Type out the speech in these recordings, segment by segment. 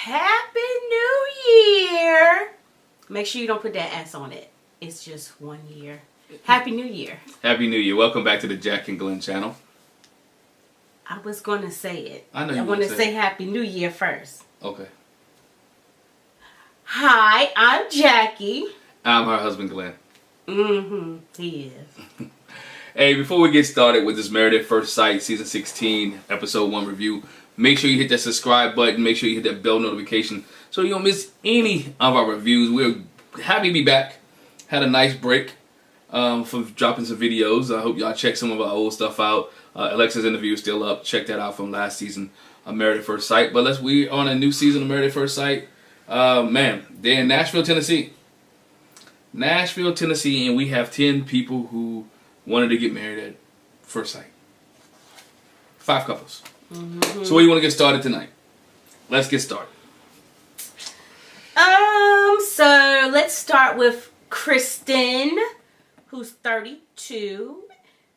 Happy New Year! Make sure you don't put that S on it. It's just 1 year. Happy New Year. Happy New Year. Welcome back to the Jack and Glenn channel. I was going to say it. I know you I want to say Happy New Year first. Okay. Hi, I'm Jackie. I'm her husband, Glenn. He is. Hey, before we get started with this Married at First Sight Season 16 Episode 1 review, make sure you hit that subscribe button. Make sure you hit that bell notification so you don't miss any of our reviews. We're happy to be back. Had a nice break from dropping some videos. I hope y'all check some of our old stuff out. Alexa's interview is still up. Check that out from last season of Married at First Sight. But we're on a new season of Married at First Sight. Man, they're in Nashville, Tennessee. Nashville, Tennessee, and we have 10 people who wanted to get married at first sight. 5 couples. So where you want to get started tonight? Let's get started. So let's start with Kristen, who's 32.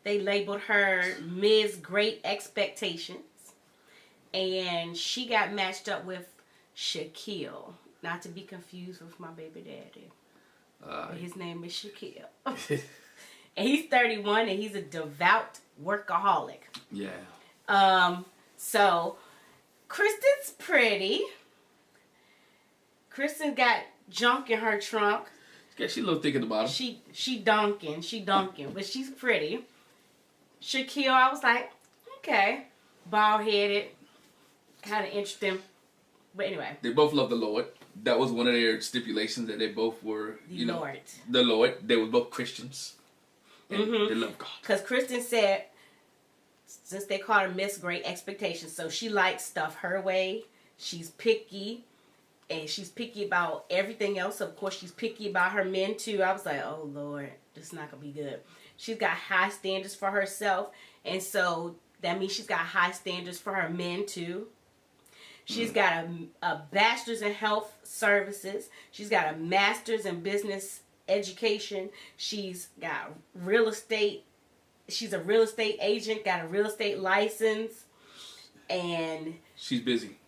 They labeled her Ms. Great Expectations. And she got matched up with Shaquille. Not to be confused with my baby daddy. His name is Shaquille. And he's 31 and he's a devout workaholic. Yeah. So Kristen's pretty. Kristen got junk in her trunk. Yeah, she a little thick at the bottom. She dunking, but she's pretty. Shaquille, I was like, okay, bald headed, kind of interesting. But anyway, they both love the Lord. That was one of their stipulations, that they both were, the Lord. They were both Christians. And they love God. Because Kristen said, since they call her Miss Great Expectations, so she likes stuff her way. She's picky. And she's picky about everything else. Of course, she's picky about her men, too. I was like, oh, Lord, this is not going to be good. She's got high standards for herself. And so that means she's got high standards for her men, too. She's got a bachelor's in health services. She's got a master's in business education. She's got real estate. She's a real estate agent, got a real estate license. And she's busy.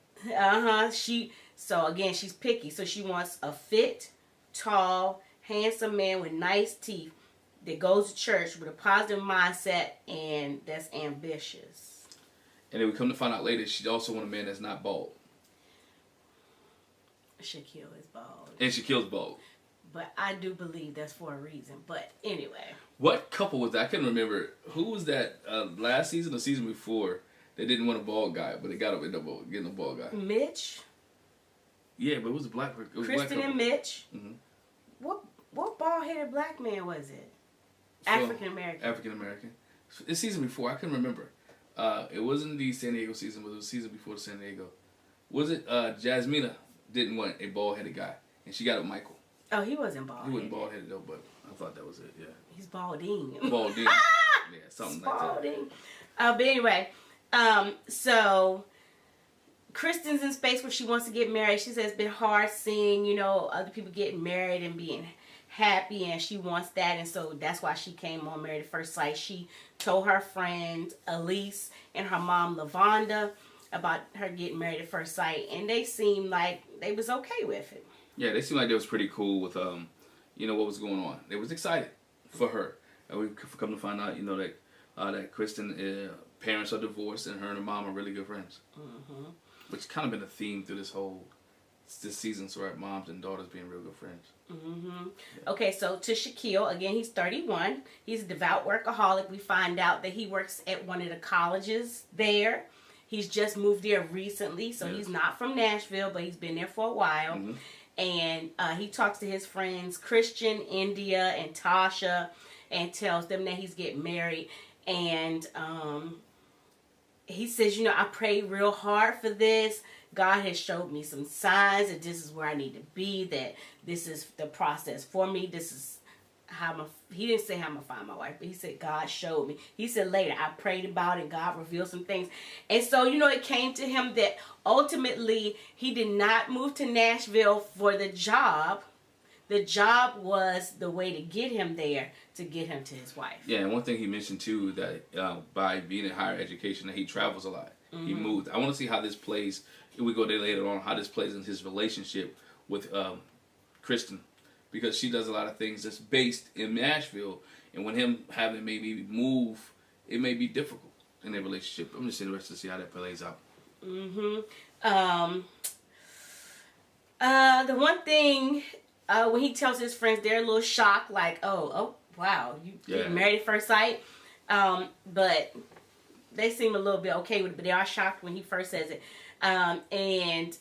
So again, she's picky. So she wants a fit, tall, handsome man with nice teeth that goes to church with a positive mindset and that's ambitious. And then we come to find out later, she also wants a man that's not bald. Shaquille is bald. And Shaquille's bald. But I do believe that's for a reason. But anyway. What couple was that? I can't remember. Who was that last season or season before? They didn't want a bald guy, but they got up in getting a bald guy. Mitch. Yeah, but it was a black. It was Kristen and Mitch. Mm-hmm. What bald-headed black man was it? African American. African American. It's season before. I couldn't remember. It wasn't the San Diego season, but it was the season before the San Diego. Was it Jasmine didn't want a bald-headed guy, and she got a Michael. Oh, he wasn't bald-headed. He wasn't bald-headed though, but I thought that was it. Yeah. He's balding. Balding. Yeah, something like that. Balding. But anyway, so Kristen's in space where she wants to get married. She says it's been hard seeing, other people getting married and being happy, and she wants that, and so that's why she came on Married at First Sight. She told her friend Elise and her mom Lavonda about her getting married at first sight, and they seemed like they was okay with it. Yeah, they seemed like they was pretty cool with what was going on. They was excited for her. And we come to find out, that Kristen parents are divorced and her and her mom are really good friends. Which kind of been a theme through this season, so our moms and daughters being real good friends. Yeah. Okay, so to Shaquille, again, he's 31. He's a devout workaholic. We find out that he works at one of the colleges there. He's just moved there recently, so he's not from Nashville, but he's been there for a while. And he talks to his friends, Christian, India, and Tasha, and tells them that he's getting married. And he says, I prayed real hard for this. God has showed me some signs that this is where I need to be, that this is the process for me. This is how he didn't say how I'm going to find my wife, but he said God showed me. He said later, I prayed about it, God revealed some things. And so, it came to him that ultimately he did not move to Nashville for the job. The job was the way to get him there, to get him to his wife. Yeah, and one thing he mentioned too, that by being in higher education, that he travels a lot. he moved. I want to see how this plays. If we go there later on, how this plays in his relationship with Kristen, because she does a lot of things that's based in Nashville, and when him having maybe move, it may be difficult in their relationship. I'm just interested to see how that plays out. The one thing when he tells his friends, they're a little shocked, like, oh wow, you married at first sight, but they seem a little bit okay with it, but they are shocked when he first says it. And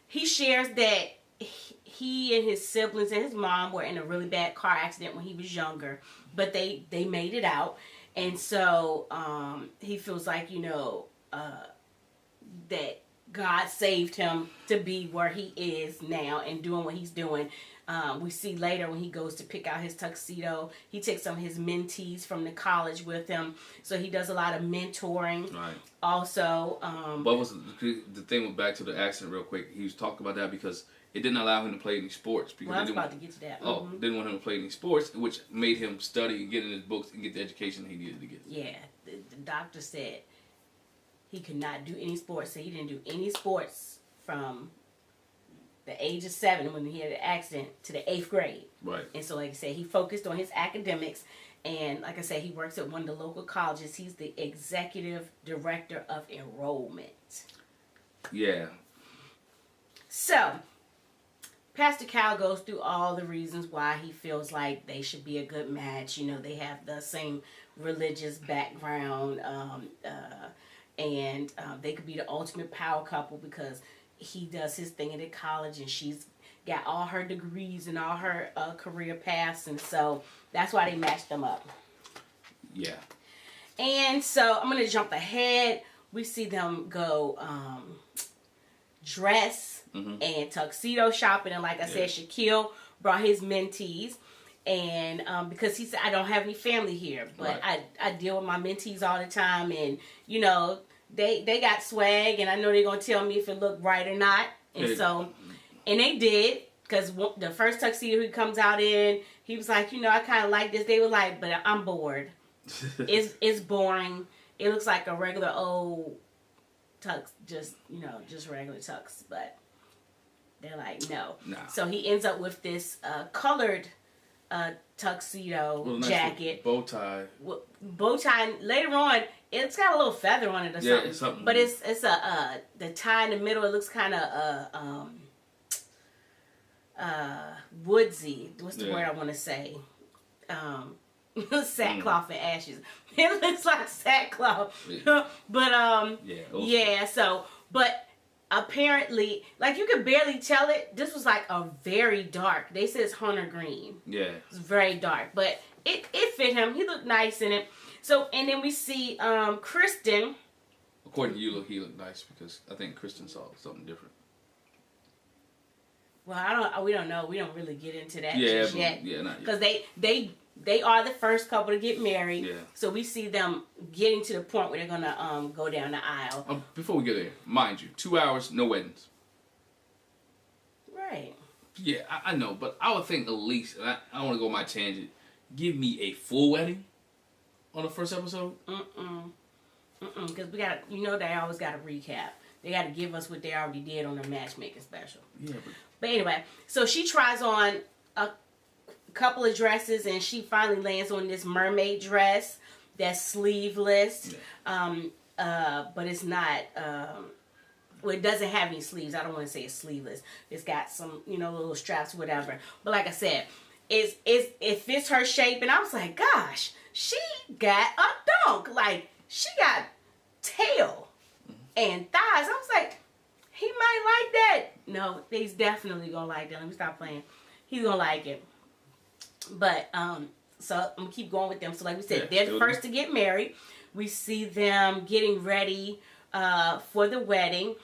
he shares that he and his siblings and his mom were in a really bad car accident when he was younger, but they made it out. And so he feels like, that God saved him to be where he is now and doing what he's doing. We see later when he goes to pick out his tuxedo, he takes some of his mentees from the college with him. So he does a lot of mentoring. Right. Also, what was the thing? Back to the accident real quick. He was talking about that because it didn't allow him to play any sports. Because I was about to get to that. Didn't want him to play any sports, which made him study and get in his books and get the education he needed to get. Yeah, the doctor said he could not do any sports. So he didn't do any sports from the age of 7 when he had an accident to the 8th grade. Right. And so, like I said, he focused on his academics. And like I said, he works at one of the local colleges. He's the executive director of enrollment. Yeah. So, Pastor Cal goes through all the reasons why he feels like they should be a good match. They have the same religious background. And they could be the ultimate power couple because he does his thing at college and she's got all her degrees and all her career paths, and so that's why they matched them up. Yeah. And so I'm going to jump ahead. We see them go dress and tuxedo shopping, and like I said, Shaquille brought his mentees. And because he said, I don't have any family here, but I deal with my mentees all the time, and they got swag, and I know they're gonna tell me if it looked right or not. And so, and they did, because the first tuxedo he comes out in, he was like, I kind of like this. They were like, but I'm bored. It's boring. It looks like a regular old tux, just regular tux. But they're like, no. Nah. So he ends up with this colored tuxedo jacket, bow tie. Later on, it's got a little feather on it or something. But it's the tie in the middle. It looks kind of woodsy. What's the word I want to say? Sackcloth and ashes. It looks like sackcloth. But So, but apparently, like, you could barely tell it. This was like a very dark. They said it's hunter green. Yeah. It's very dark. But it fit him. He looked nice in it. So, and then we see Kristen. According to you, he looked nice because I think Kristen saw something different. Well, we don't know. We don't really get into that just yet. Yeah, not yet. Because they are the first couple to get married. Yeah. So we see them getting to the point where they're going to go down the aisle. Before we get there, mind you, 2 hours, no weddings. Right. Yeah, I know, but I would think at least, and I want to go on my tangent, give me a full wedding on the first episode. Because we got, they always got to recap. They got to give us what they already did on the matchmaking special. Yeah. But anyway, so she tries on a couple of dresses, and she finally lands on this mermaid dress that's sleeveless. Yeah. But it's not. Well, it doesn't have any sleeves. I don't want to say it's sleeveless. It's got some, little straps, whatever. But like I said, it fits her shape, and I was like, gosh, she got a dunk. Like, she got tail and thighs. I was like, he might like that. No, he's definitely gonna like that. Let me stop playing. He's gonna like it. But so I'm gonna keep going with them. So like we said, they're the first to get married. We see them getting ready for the wedding.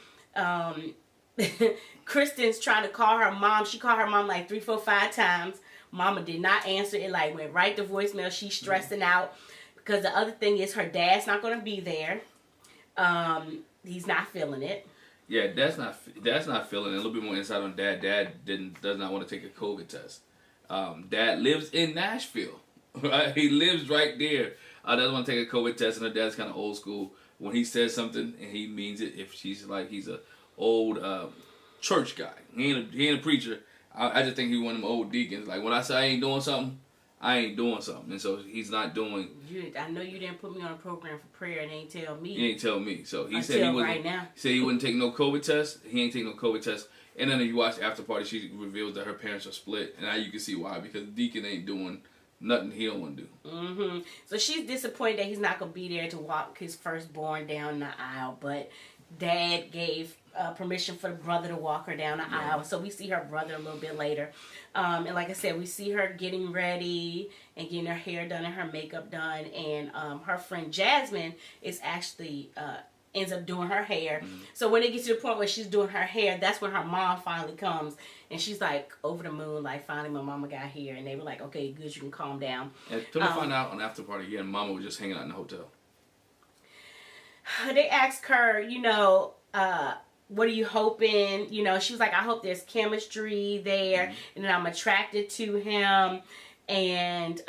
Kristen's trying to call her mom. She called her mom like 3, 4, 5 times. Mama did not answer. It like went right to voicemail. She's stressing out because the other thing is her dad's not gonna be there. He's not feeling it. Yeah, that's not feeling it. A little bit more insight on Dad. Dad does not want to take a COVID test. Dad lives in Nashville. Right? He lives right there. Doesn't want to take a COVID test, and her dad's kind of old school. when he says something and he means it. If she's like he's a old church guy, he ain't a preacher. I just think he's one of them old deacons. Like when I say I ain't doing something, I ain't doing something, and so he's not doing. I know you didn't put me on a program for prayer and ain't tell me. He ain't tell me. So he said he wouldn't. Right now. He said he wouldn't take no COVID test. He ain't take no COVID test. And then if you watch the after party, she reveals that her parents are split, and now you can see why, because Deacon ain't doing nothing he don't want to do. So she's disappointed that he's not gonna be there to walk his firstborn down the aisle, but Dad gave permission for the brother to walk her down the aisle. So we see her brother a little bit later. And like I said, we see her getting ready and getting her hair done and her makeup done. And her friend Jasmine is actually ends up doing her hair. So when it gets to the point where she's doing her hair, that's when her mom finally comes. And she's like over the moon, like finally my mama got here. And they were like, okay, good, you can calm down. And to find out on after party, Mama was just hanging out in the hotel. They asked her, you know, what are you hoping? You know, she was like, I hope there's chemistry there, and then I'm attracted to him. And,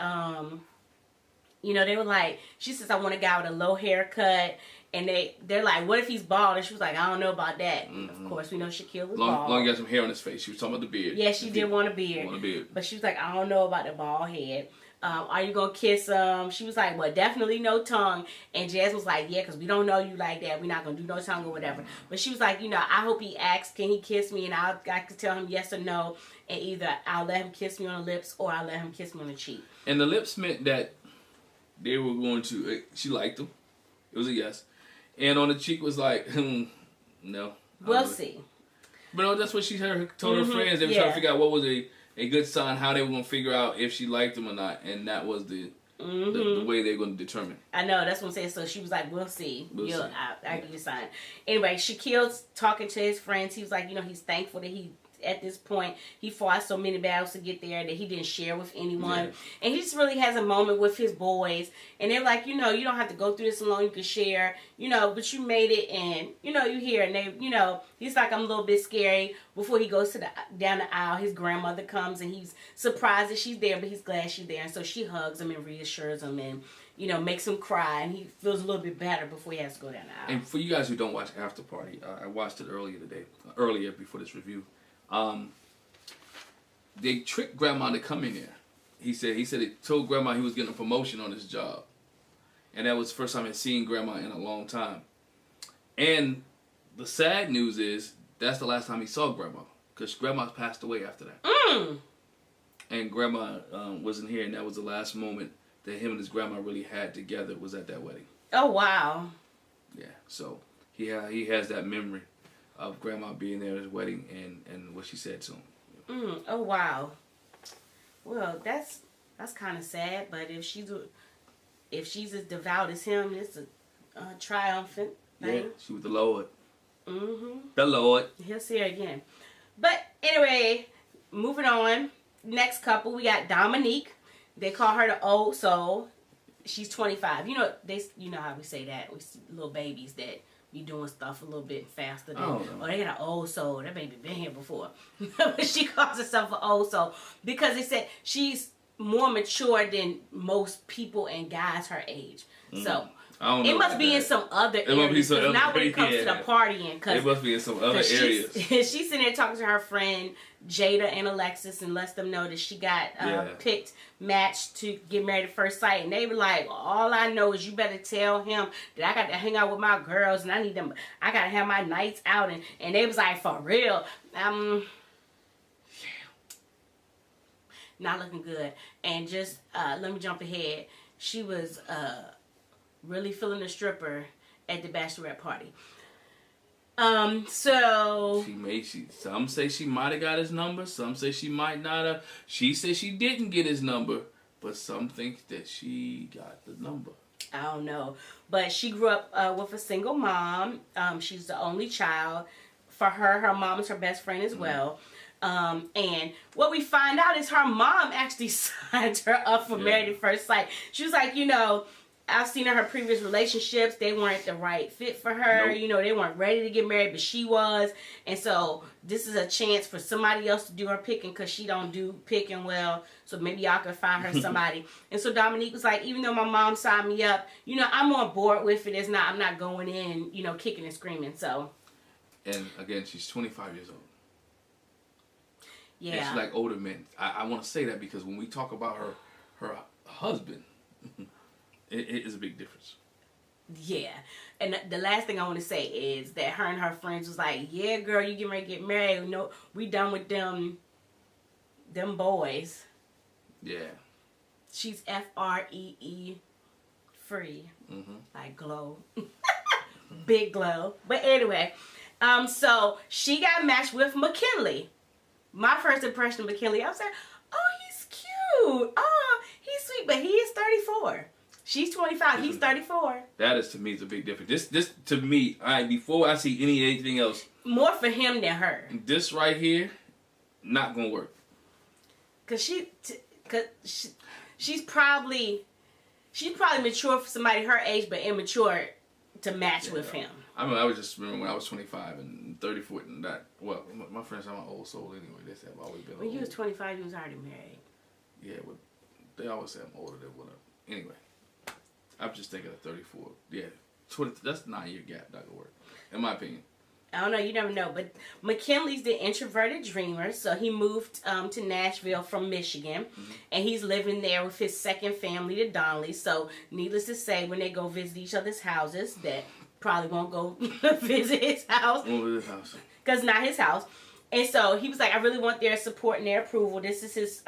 you know, they were like, she says, I want a guy with a low haircut. And they're like, what if he's bald? And she was like, I don't know about that. Of course, we know Shaquille was bald. Long he got some hair on his face. She was talking about the beard. Yeah, she did want a beard. But she was like, I don't know about the bald head. Are you going to kiss him? She was like, well, definitely no tongue. And Jazz was like, yeah, because we don't know you like that. We're not going to do no tongue or whatever. But she was like, you know, I hope he asks, can he kiss me? And I can tell him yes or no. And either I'll let him kiss me on the lips or I'll let him kiss me on the cheek. And the lips meant that they were going to, she liked him. It was a yes. And on the cheek was like, no. We'll see. But no, that's what she told her friends. They were trying to figure out what was a good sign, how they were going to figure out if she liked him or not. And that was the way they were going to determine. I know, that's what I'm saying. So she was like, we'll see. I'll give you a sign. Anyway, Shaquille's talking to his friends. He was like, you know, he's thankful that at this point, he fought so many battles to get there that he didn't share with anyone. Yeah. And he just really has a moment with his boys. And they're like, you know, you don't have to go through this alone. You can share, you know, but you made it and, you know, you here. And they, you know, he's like, I'm a little bit scary. Before he goes down the aisle, his grandmother comes and he's surprised that she's there, but he's glad she's there. And so she hugs him and reassures him and, you know, makes him cry. And he feels a little bit better before he has to go down the aisle. And for you guys who don't watch After Party, I watched it earlier before this review. They tricked Grandma to come in there. He said he told Grandma he was getting a promotion on his job. And that was the first time he'd seen Grandma in a long time. And the sad news is, that's the last time he saw Grandma. Because Grandma passed away after that. And Grandma wasn't here, and that was the last moment that him and his grandma really had together, was at that wedding. Oh, wow. Yeah, so he has that memory of Grandma being there at his wedding and what she said to him. Oh, wow. Well, that's kind of sad, but if she's as devout as him, it's a triumphant thing. Yeah, she was the Lord. The Lord. He'll see her again. But anyway, moving on. Next couple, we got Dominique. They call her the old soul. She's 25. You know how we say that. We see little babies that be doing stuff a little bit faster than, they got an old soul. That baby been here before. But she calls herself an old soul because they said she's more mature than most people and guys her age. So it must be in some other areas. Not when it comes to the partying. It must be in some other areas. She's sitting there talking to her friend Jada and Alexis and lets them know that she got matched to get married at first sight. And they were like, all I know is you better tell him that I got to hang out with my girls and I got to have my nights out. And they was like, for real. Not looking good. And just let me jump ahead. She was really feeling a stripper at the bachelorette party. So some say she might have got his number, some say she might not have. She said she didn't get his number, but some think that she got the number. I don't know. But she grew up with a single mom. She's the only child. For her mom is her best friend as well. And what we find out is her mom actually signed her up for Married at First Sight. She was like, you know, I've seen her previous relationships. They weren't the right fit for her. Nope. You know, they weren't ready to get married, but she was. And so this is a chance for somebody else to do her picking because she don't do picking well. So maybe y'all can find her somebody. And so Dominique was like, even though my mom signed me up, you know, I'm on board with it. I'm not going in, you know, kicking and screaming. So. And again, she's 25 years old. Yeah. And she's like older men. I want to say that because when we talk about her husband, it is a big difference. Yeah. And the last thing I want to say is that her and her friends was like, yeah, girl, you getting ready to get married. No, we done with them boys. Yeah. She's FREE free. Mm-hmm. Like glow. Big glow. But anyway, so she got matched with McKinley. My first impression of McKinley, I was like, oh, he's cute. Oh, he's sweet. But he is 34. She's 25. He's 34. That is, to me, is a big difference. This to me, before I see anything else. More for him than her. This right here, not going to work. Cause she's probably mature for somebody her age, but immature to match with him. I mean, I was just remember when I was 25 and 34 and that. Well, my friends are my old soul anyway. They say I've always been. When you was 25, you was already married. Yeah, well, they always say I'm older than whatever. Anyway, I'm just thinking of 34. Yeah, 20. That's a 9-year gap. Not gonna work, in my opinion. I don't know. You never know. But McKinley's the introverted dreamer, so he moved to Nashville from Michigan, and he's living there with his second family, the Donnellys. So, needless to say, when they go visit each other's houses, that probably won't go visit his house. Won't visit his house. Because it's not his house. And so he was like, I really want their support and their approval. This is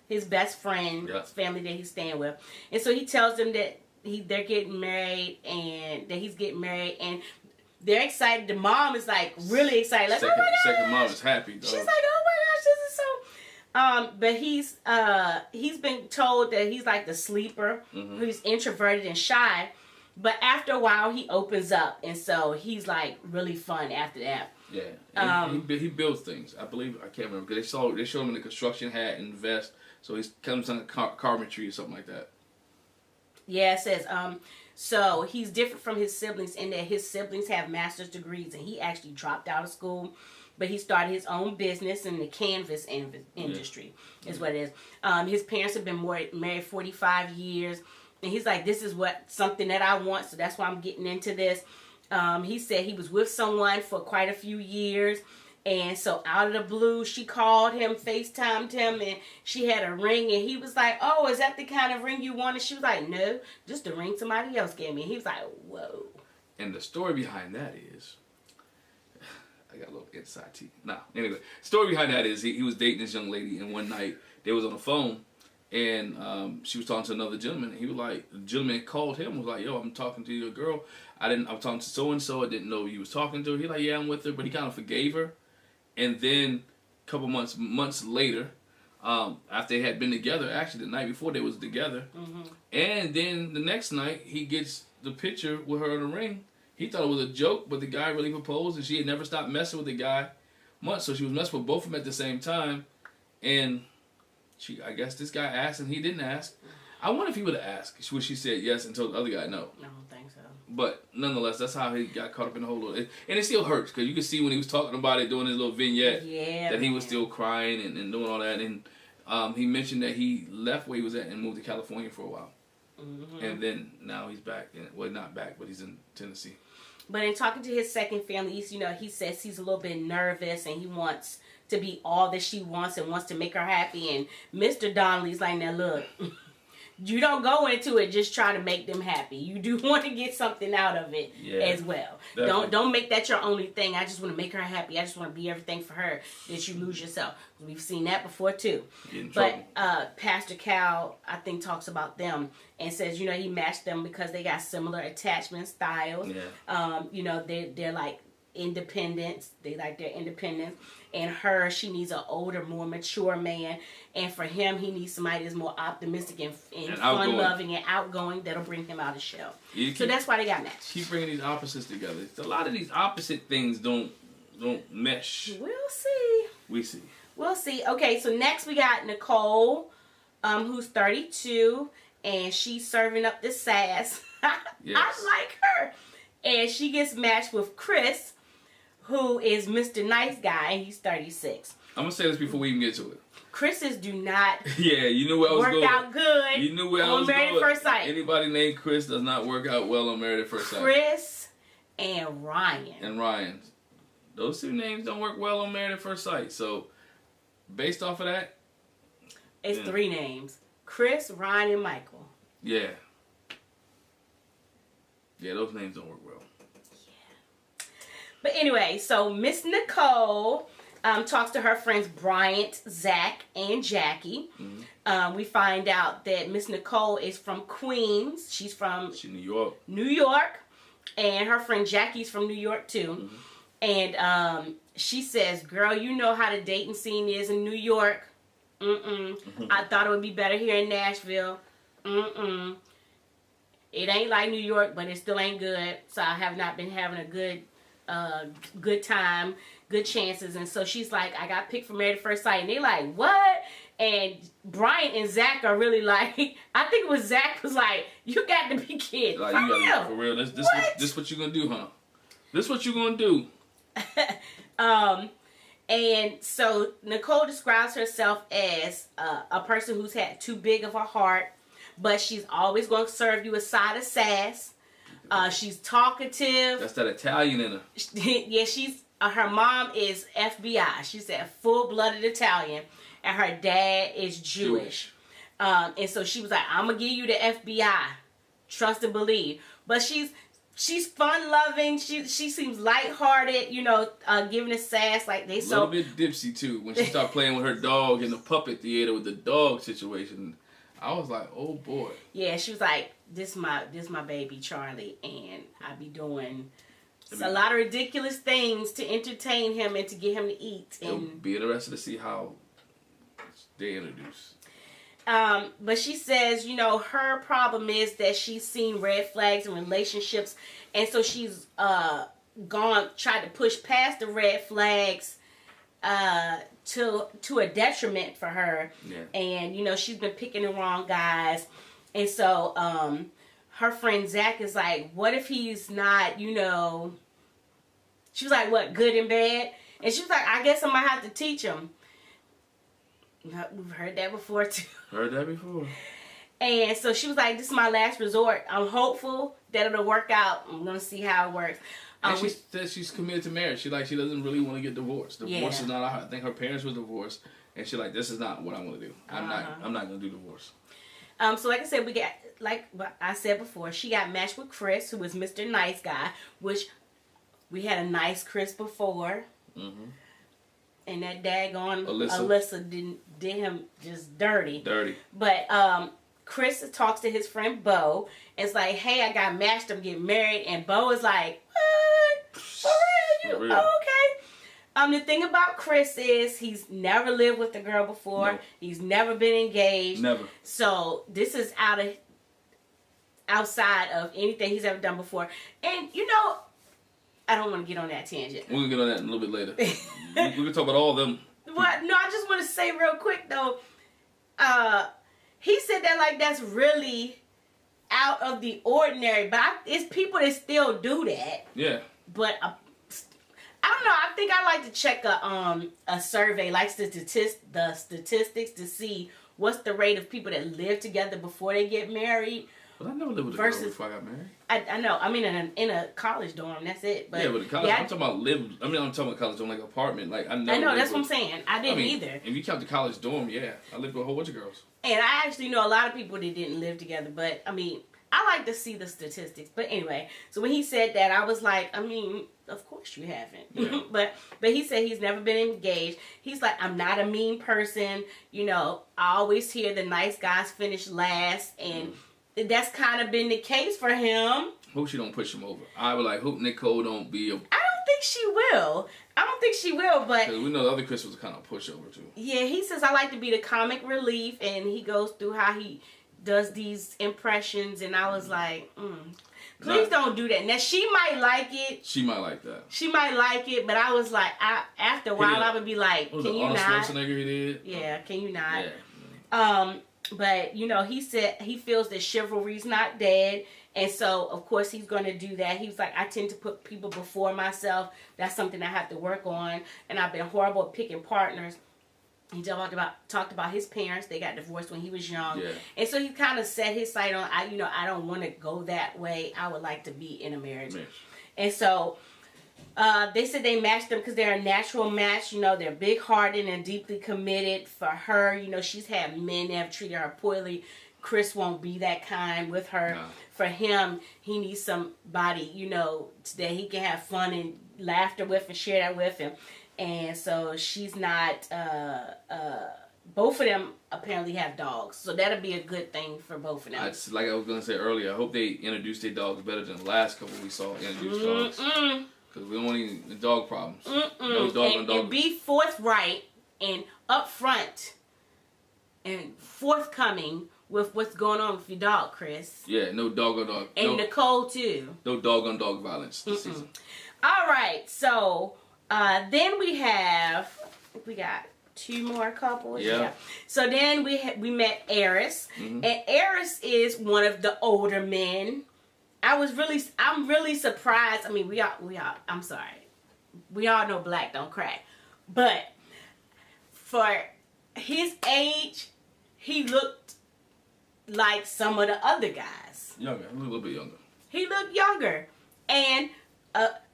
his best friend's family that he's staying with. And so he tells them that they're getting married and that he's getting married. And they're excited. The mom is like really excited. Like, oh my gosh. Second mom is happy. Dog. She's like, oh my gosh, this is so... but he's been told that he's like the sleeper. Who's introverted and shy. But after a while, he opens up, and so he's like really fun after that. Yeah, he builds things. I believe, I can't remember because they showed him in the construction hat and vest, so he comes on carpentry or something like that. Yeah, it says so he's different from his siblings in that his siblings have master's degrees, and he actually dropped out of school, but he started his own business in the canvas industry. Is what it is. His parents have been married 45 years. And he's like, this is something that I want, so that's why I'm getting into this. He said he was with someone for quite a few years. And so out of the blue, she called him, FaceTimed him, and she had a ring. And he was like, oh, is that the kind of ring you wanted? She was like, no, just the ring somebody else gave me. And he was like, whoa. And the story behind that is, I got a little inside tea. Anyway, story behind that is he was dating this young lady, and one night they was on the phone. And she was talking to another gentleman. And he was like, the gentleman called him, was like, yo, I'm talking to your girl. I'm talking to so-and-so. I didn't know you was talking to her. He like, yeah, I'm with her. But he kind of forgave her. And then a couple months later, after they had been together, actually the night before they was together. And then the next night, he gets the picture with her in the ring. He thought it was a joke, but the guy really proposed. And she had never stopped messing with the guy much. So she was messing with both of them at the same time. And... I guess this guy asked and he didn't ask. I wonder if he would have asked. Would she said yes and told the other guy no? I don't think so. But nonetheless, that's how he got caught up in the whole little... And it still hurts because you can see when he was talking about it, doing his little vignette, that he was still crying and doing all that. And he mentioned that he left where he was at and moved to California for a while. And then now he's back. Well, not back, but he's in Tennessee. But in talking to his second family, you know, he says he's a little bit nervous and he wants to be all that she wants and wants to make her happy. And Mr. Donnelly's like, now look, you don't go into it just trying to make them happy. You do want to get something out of it as well. Definitely. Don't make that your only thing. I just want to make her happy. I just want to be everything for her, that you lose yourself. We've seen that before too. But Pastor Cal, I think, talks about them and says, you know, he matched them because they got similar attachment styles. You know, they're like independence. They like their independence. And her, she needs an older, more mature man. And for him, he needs somebody that's more optimistic and fun-loving and outgoing that'll bring him out of shell. So that's why they got matched. Keep bringing these opposites together. A lot of these opposite things don't mesh. We'll see. We see. We'll see. Okay, so next we got Nicole, who's 32. and she's serving up the sass. Yes. I like her. And she gets matched with Chris, who is Mr. Nice Guy, and he's 36. I'm gonna say this before we even get to it. Chris's do not Yeah, you knew where I was going. work out good. You knew where I on was Married going. at First Sight. Anybody named Chris does not work out well on Married at First Sight. Chris and Ryan. And Ryan. Those two names don't work well on Married at First Sight. So, based off of that... It's 3 names. Chris, Ryan, and Michael. Yeah. Yeah, those names don't work well. Yeah. But anyway, so Miss Nicole talks to her friends Bryant, Zach, and Jackie. Mm-hmm. We find out that Miss Nicole is from Queens. She's New York. New York. And her friend Jackie's from New York too. Mm-hmm. And she says, girl, you know how the dating scene is in New York. Mm-mm. I thought it would be better here in Nashville. Mm-mm. It ain't like New York, but it still ain't good. So I have not been having a good time, good chances. And so she's like, I got picked for Married at First Sight. And they like, what? And Brian and Zach are really like, I think it was Zach was like, you got to be kidding. Like, for real. This what you gonna do, huh? This what you gonna do. And so Nicole describes herself as a person who's had too big of a heart, but she's always going to serve you a side of sass. She's talkative. That's that Italian in her. Yeah, her mom is FBI. She's a full-blooded Italian, and her dad is Jewish. And so she was like, I'm going to give you the FBI. Trust and believe. But she's fun-loving. She seems lighthearted, giving a sass like they so. A little bit dipsy, too. When she started playing with her dog in the puppet theater with the dog situation, I was like, oh, boy. Yeah, she was like, this my baby, Charlie, and I be doing a lot of ridiculous things to entertain him and to get him to eat. And it'll be interested to see how they introduce. But she says, her problem is that she's seen red flags in relationships, and so she's tried to push past the red flags to a detriment for her. Yeah. And she's been picking the wrong guys, and so her friend Zach is like, what if he's not, she was like, what, good and bad? And she was like, I guess I might have to teach him. We've heard that before too. Heard that before. And so she was like, this is my last resort. I'm hopeful that it'll work out. I'm going to see how it works. And she says she's committed to marriage. She doesn't really want to get divorced. Divorce is not her. I think her parents were divorced. And she's like, this is not what I want to do. I'm not going to do divorce. So like I said, like I said before, she got matched with Chris, who was Mr. Nice Guy, which we had a nice Chris before. Mm-hmm. And that daggone Alyssa did him just dirty. But Chris talks to his friend Bo. And it's like, hey, I got matched. I'm getting married. And Bo is like, what? For real? You? Oh, okay. The thing about Chris is he's never lived with a girl before. No. He's never been engaged. Never. So this is outside of anything he's ever done before. And I don't want to get on that tangent. We're going to get on that a little bit later. We're going to talk about all of them. What? No, I just want to say real quick, though. He said that like that's really out of the ordinary. But it's people that still do that. Yeah. But I don't know. I think I like to check a survey, like the statistics to see what's the rate of people that live together before they get married. But I never lived with a girl before I got married. I know. I mean, in a college dorm, that's it. But yeah, but in college, I'm talking about I'm talking about college dorm, like apartment. Like I know, that's what I'm saying. I didn't either. If you count the college dorm, yeah, I lived with a whole bunch of girls. And I actually know a lot of people that didn't live together. But I mean, I like to see the statistics. But anyway, so when he said that, I was like, I mean, of course you haven't. Yeah. but he said he's never been engaged. He's like, I'm not a mean person. I always hear the nice guys finish last, and that's kind of been the case for him. Hope she don't push him over. I would hope Nicole don't be a... I don't think she will, but... Because we know the other Chris was kind of pushover, too. Yeah, he says, I like to be the comic relief, and he goes through how he does these impressions, and I was like, please don't do that. Now, she might like it. She might like that. She might like it, but I was like, after a while, I would be like, can you not? Arnold Schwarzenegger he did? Yeah, can you not? Yeah. But, you know, he said he feels that chivalry's not dead. And so, of course, he's going to do that. He was like, I tend to put people before myself. That's something I have to work on. And I've been horrible at picking partners. He talked about his parents. They got divorced when he was young. Yeah. And so he kind of set his sight on, I don't want to go that way. I would like to be in a marriage. And so they said they matched them because they're a natural match. You know, they're big-hearted and deeply committed. For her, you know, she's had men that have treated her poorly. Chris won't be that kind with her. No. For him, he needs somebody, you know, that he can have fun and laughter with and share that with him. And so she's not, both of them apparently have dogs. So that'll be a good thing for both of them. Like I was going to say earlier, I hope they introduce their dogs better than the last couple we saw introduce dogs. Because we don't want any dog problems. No dog on dog. And be forthright and upfront and forthcoming with what's going on with your dog, Chris. Yeah, no dog on dog. And Nicole, too. No dog on dog violence this season. All right, so then we got two more couples. Yeah. So then we met Eris. And Eris is one of the older men. I'm really surprised. I mean, I'm sorry. We all know black don't crack. But for his age, he looked like some of the other guys. Younger, a little bit younger. He looked younger. And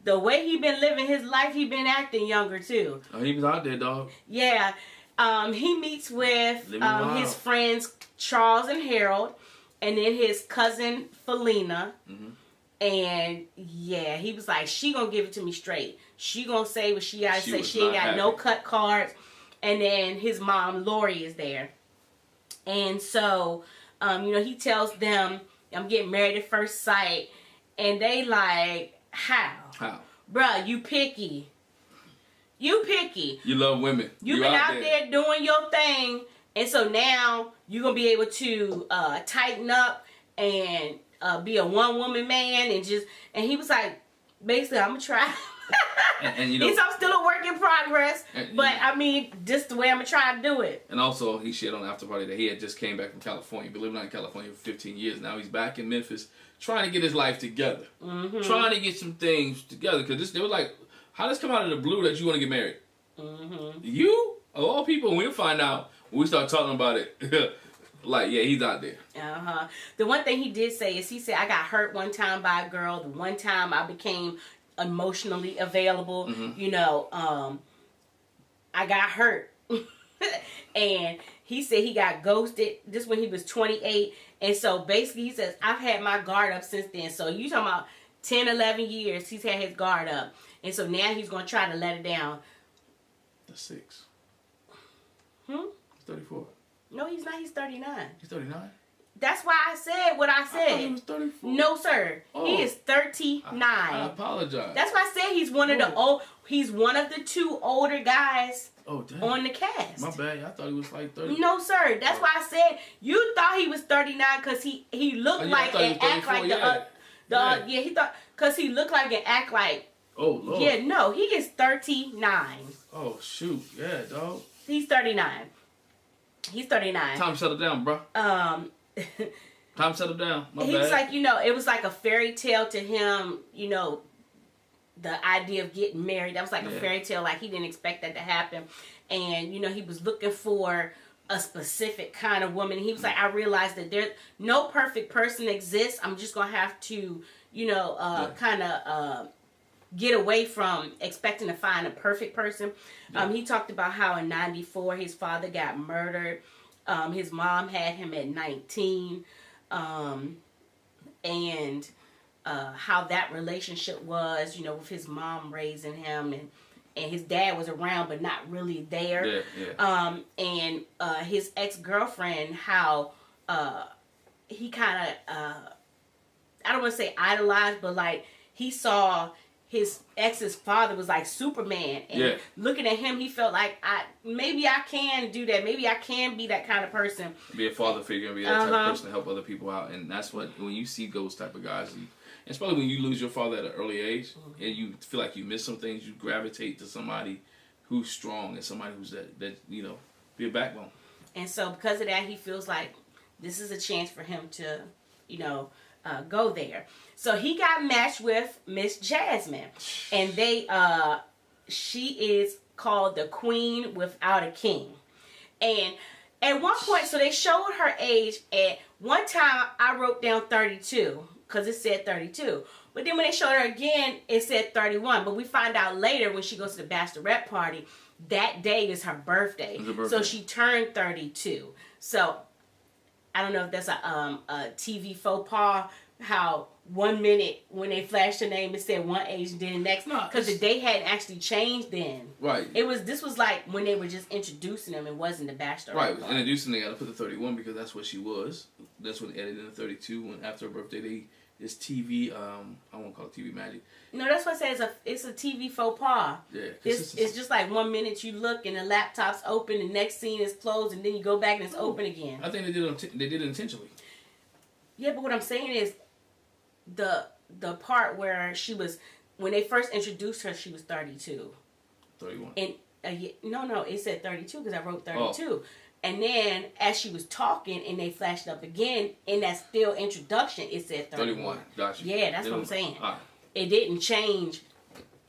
the way he been living his life, he been acting younger too. Oh, he was out there, dog. Yeah. He meets with his friends Charles and Harold, and then his cousin Felina. And yeah, he was like, she gonna give it to me straight. She gonna say what she gotta say. She ain't got no cut cards. And then his mom Lori is there. And so, you know, he tells them, I'm getting married at first sight. And they like, how? Bruh, you picky. You picky. You love women. You've been out there doing your thing. And so now you're going to be able to tighten up and be a one-woman man. And he was like, basically, I'm going to try. and you know, I'm still a work in progress. But, I mean, just the way I'm going to try to do it. And also, he shared on the after party that he had just came back from California. Been living out in California for 15 years. Now he's back in Memphis trying to get his life together. Trying to get some things together. Because they were like, how does this come out of the blue that you want to get married? You? Of all people, we'll find out when we start talking about it. Like, yeah, he's out there. The one thing he did say is, he said, I got hurt one time by a girl. The one time I became emotionally available, you know, I got hurt. And he said he got ghosted this when he was 28. And so basically he says, I've had my guard up since then. So you talking about 10, 11 years he's had his guard up. And so now he's going to try to let it down. That's 6. He's 34. No, he's not. He's 39. He's 39? That's why I said what I said. I thought he was 34. No, sir. Oh. He is 39. I apologize. That's why I said he's one of the he's one of the 2 older guys on the cast. My bad. I thought he was like 30. No, sir. That's why I said you thought he was 39 because he looked like and act like he thought because he looked like and act like. Oh, Lord. Yeah, no, he is 39. Oh, shoot. Yeah, dog. He's 39. He's 39. Time to settle down, bro. Time to settle down. My bad. Was like, you know, it was like a fairy tale to him, you know, the idea of getting married. That was like a fairy tale. Like, he didn't expect that to happen. And, you know, he was looking for a specific kind of woman. He was like, I realized that there no perfect person exists. I'm just going to have to, you know, kind of get away from expecting to find a perfect person. He talked about how in 94 his father got murdered. His mom had him at 19. And how that relationship was, you know, with his mom raising him, and his dad was around but not really there. And his ex-girlfriend, how he kind of, I don't want to say idolized, but like he saw his ex's father was like Superman, and looking at him, he felt like maybe I can do that. Maybe I can be that kind of person. Be a father figure and be that type of person to help other people out. And that's what, when you see those type of guys, especially when you lose your father at an early age, and you feel like you miss some things, you gravitate to somebody who's strong and somebody who's that you know, be a backbone. And so because of that, he feels like this is a chance for him to, you know, go there. So he got matched with Miss Jasmine, and they, she is called the Queen Without a King. And at one point, so they showed her age. At one time, I wrote down 32 because it said 32. But then when they showed her again, it said 31. But we find out later when she goes to the bachelorette party, that day is her birthday. So she turned 32. So I don't know if that's a TV faux pas, how 1 minute when they flashed her name, it said one age, and then the next, because the day hadn't actually changed then. Right. This was like when they were just introducing them. It wasn't the bachelor. Right. Introducing, they got to put the 31 because that's what she was. That's when they added in the 32. When after her birthday, it's TV. I won't call it TV magic. No, that's what I say. It's a TV faux pas. Yeah. It's just like 1 minute you look and the laptop's open, the next scene is closed, and then you go back and it's open again. I think they did it intentionally. Yeah, but what I'm saying is the part where she was, when they first introduced her, she was 32. 31. And no, it said 32 because I wrote 32. Oh. And then as she was talking and they flashed up again, in that still introduction, it said 31. Gotcha. Yeah, that's what I'm saying. Right. It didn't change.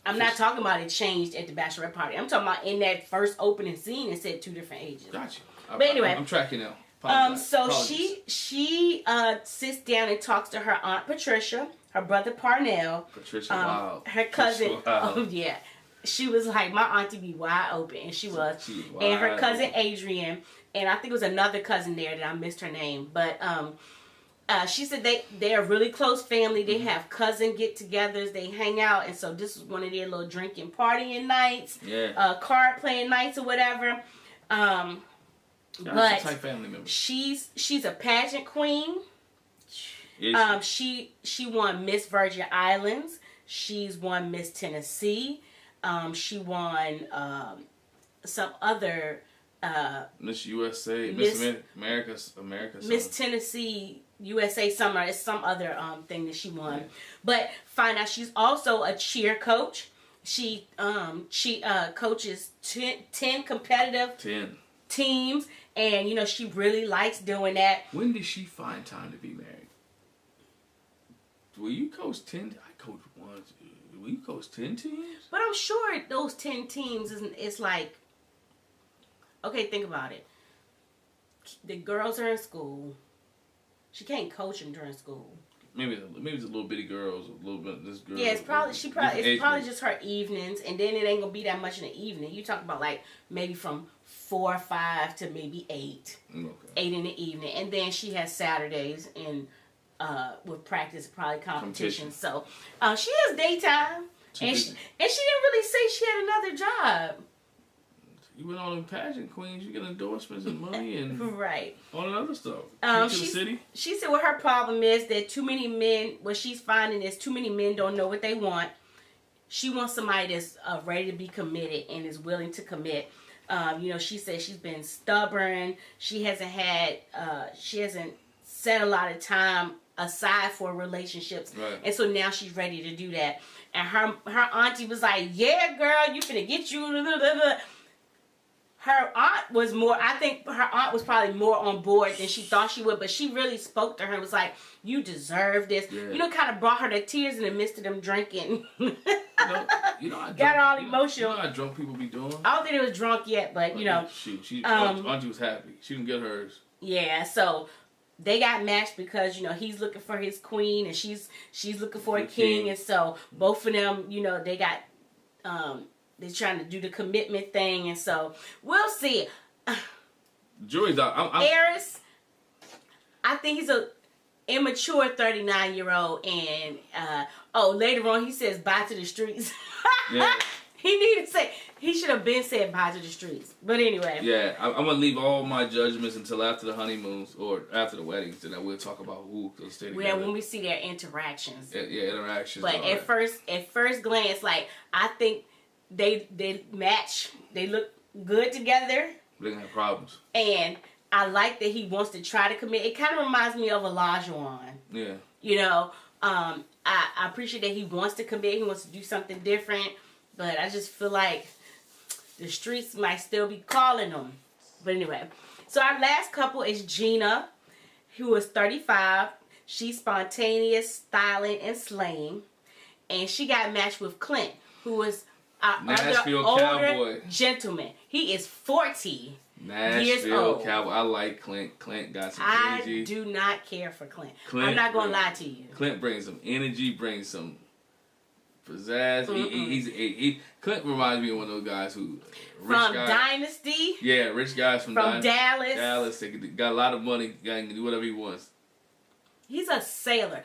I'm not talking about it changed at the bachelorette party. I'm talking about in that first opening scene, it said 2 different ages. Gotcha. But anyway, I'm tracking now. So she sits down and talks to her aunt Patricia, her brother Parnell, wow, her cousin. Wow. Oh yeah, she was like, my auntie be wide open, and she was and her cousin Adrian, and I think it was another cousin there that I missed her name, but she said they are really close family. They have cousin get-togethers. They hang out, and so this was one of their little drinking partying nights, card playing nights or whatever. But type family member. She's a pageant queen. She won Miss Virgin Islands. She's won Miss Tennessee. She won some other Miss USA, Miss America, Miss Tennessee USA Summer. It's some other thing that she won. Yeah. But find out she's also a cheer coach. She coaches 10 competitive teams. And, you know, she really likes doing that. When did she find time to be married? Will you coach 10? I coach 1. Will you coach 10 teams? But I'm sure those 10 teams, it's like, okay, think about it. The girls are in school. She can't coach them during school. Maybe it's a little bitty girls, a little bit this girl. Yeah, it's probably just her evenings, and then it ain't gonna be that much in the evening. You talk about like maybe from 4 or 5 to maybe 8, 8 in the evening, and then she has Saturdays and with practice, probably competition. So she has daytime, and she didn't really say she had another job. You went on in pageant queens, you get endorsements and money and right, all that other stuff. She said what her problem is that too many men. What she's finding is too many men don't know what they want. She wants somebody that's ready to be committed and is willing to commit. You know, she said she's been stubborn. She hasn't set a lot of time aside for relationships, right. And so now she's ready to do that. And her auntie was like, "Yeah, girl, you finna get you." Her aunt was more, I think her aunt was probably more on board than she thought she would, but she really spoke to her and was like, "You deserve this." Yeah. You know, kind of brought her to tears in the midst of them drinking. Got all emotional. You know how drunk people be doing? I don't think it was drunk yet, but you know. Auntie was happy. She didn't get hers. Yeah, so they got matched because, you know, he's looking for his queen and she's looking for a king. And so both of them, you know, they got, they're trying to do the commitment thing, and so we'll see. Jury's out. Eris, I think he's a immature 39-year-old, and later on he says bye to the streets. Yeah. He should have been said bye to the streets. But anyway. Yeah, I'm gonna leave all my judgments until after the honeymoons or after the weddings, then I will talk about who will stay together. Yeah, when we see their interactions. Yeah, interactions. But at first glance, like, I think they match. They look good together. They're gonna have problems. And I like that he wants to try to commit. It kind of reminds me of Olajuwon. Yeah. You know, I appreciate that he wants to commit. He wants to do something different. But I just feel like the streets might still be calling him. But anyway. So our last couple is Gina who is 35. She's spontaneous, styling, and slaying. And she got matched with Clint, who is Nashville older Cowboy gentleman. He is 40 years Nashville old. Cowboy. I like Clint. Clint got some energy. I do not care for Clint. Clint I'm not going to lie to you. Clint brings some energy, brings some pizzazz. Clint reminds me of one of those guys who... From Dynasty. Yeah, rich guys from Dallas. Dallas. They got a lot of money. Can do whatever he wants. He's a sailor.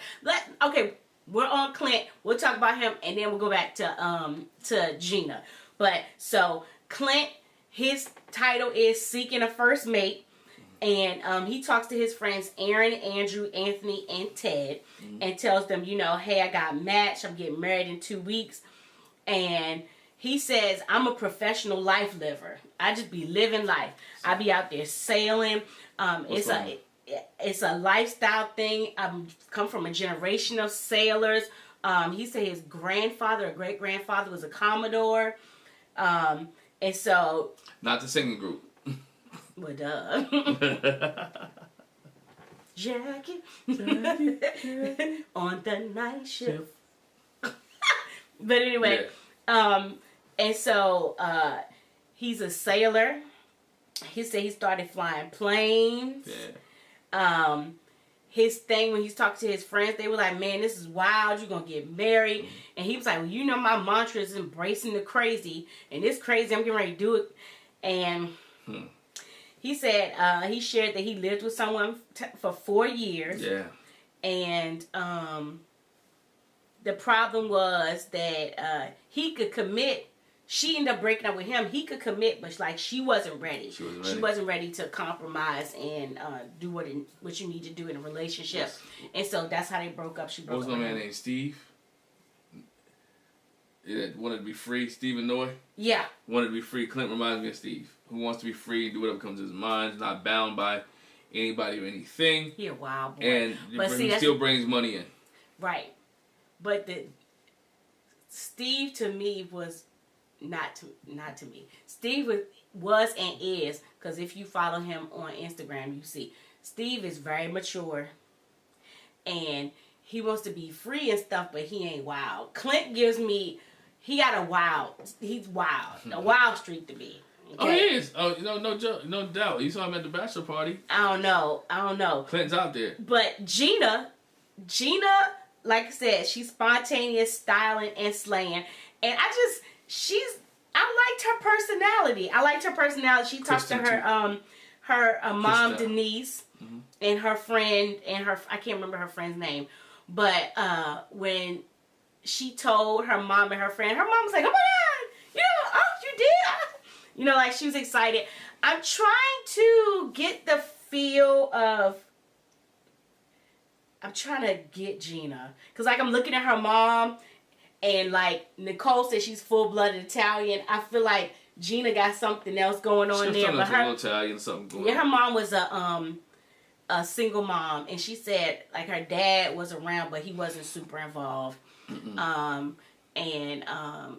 Okay, we're on Clint. We'll talk about him, and then we'll go back to Gina. But so Clint, his title is Seeking a First Mate, and he talks to his friends Aaron, Andrew, Anthony, and Ted, and tells them, hey, I got matched. I'm getting married in 2 weeks, and he says, I'm a professional life liver. I just be living life. I be out there sailing. It's a lifestyle thing. I come from a generation of sailors. He said his grandfather or great grandfather was a Commodore. And so. Not the singing group. Well, duh. Jackie. On the night shift. But anyway. Yeah. And so he's a sailor. He said he started flying planes. Yeah. His thing when he's talking to his friends, they were like, man, this is wild, you're gonna get married. And he was like, well, my mantra is embracing the crazy, and it's crazy, I'm getting ready to do it. And he said he shared that he lived with someone for 4 years. Yeah. And the problem was that he could commit. She ended up breaking up with him. He could commit, but she wasn't ready. She wasn't ready to compromise and do what you need to do in a relationship. Yes. And so that's how they broke up. She broke up. What was my man named Steve? Yeah, wanted to be free. Steve and Noy? Yeah. Wanted to be free. Clint reminds me of Steve, who wants to be free, do whatever comes to his mind, not bound by anybody or anything. He a wild boy. And he still brings money in. Right. But Steve to me was... Not to me. Steve was and is, because if you follow him on Instagram, you see Steve is very mature, and he wants to be free and stuff, but he ain't wild. Clint gives me, he's wild, a wild streak to me. Okay? Oh, he is. Oh, no doubt. You saw him at the Bachelor party. I don't know. Clint's out there. But Gina, like I said, she's spontaneous, styling, and slaying, and I liked her personality. She talked to her mom Denise, and her friend, and I can't remember her friend's name, but when she told her mom and her friend, her mom was like, oh my God, you did, like she was excited. I'm trying to get the feel of, I'm trying to get Gina, because I'm looking at her mom. And Nicole said she's full-blooded Italian. I feel like Gina got something else going on there. But her Italian, something going on. Her mom was a single mom, and she said her dad was around, but he wasn't super involved.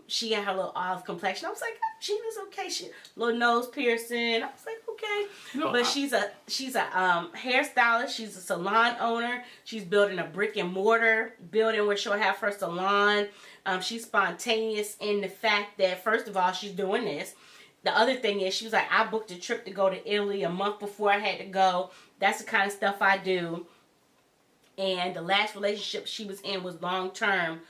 She had her little olive complexion. I was like, oh, Gina's okay. She little nose piercing. I was like, okay. But she's a hairstylist. She's a salon owner. She's building a brick and mortar building where she'll have her salon. She's spontaneous in the fact that, first of all, she's doing this. The other thing is, she was like, I booked a trip to go to Italy a month before I had to go. That's the kind of stuff I do. And the last relationship she was in was long term,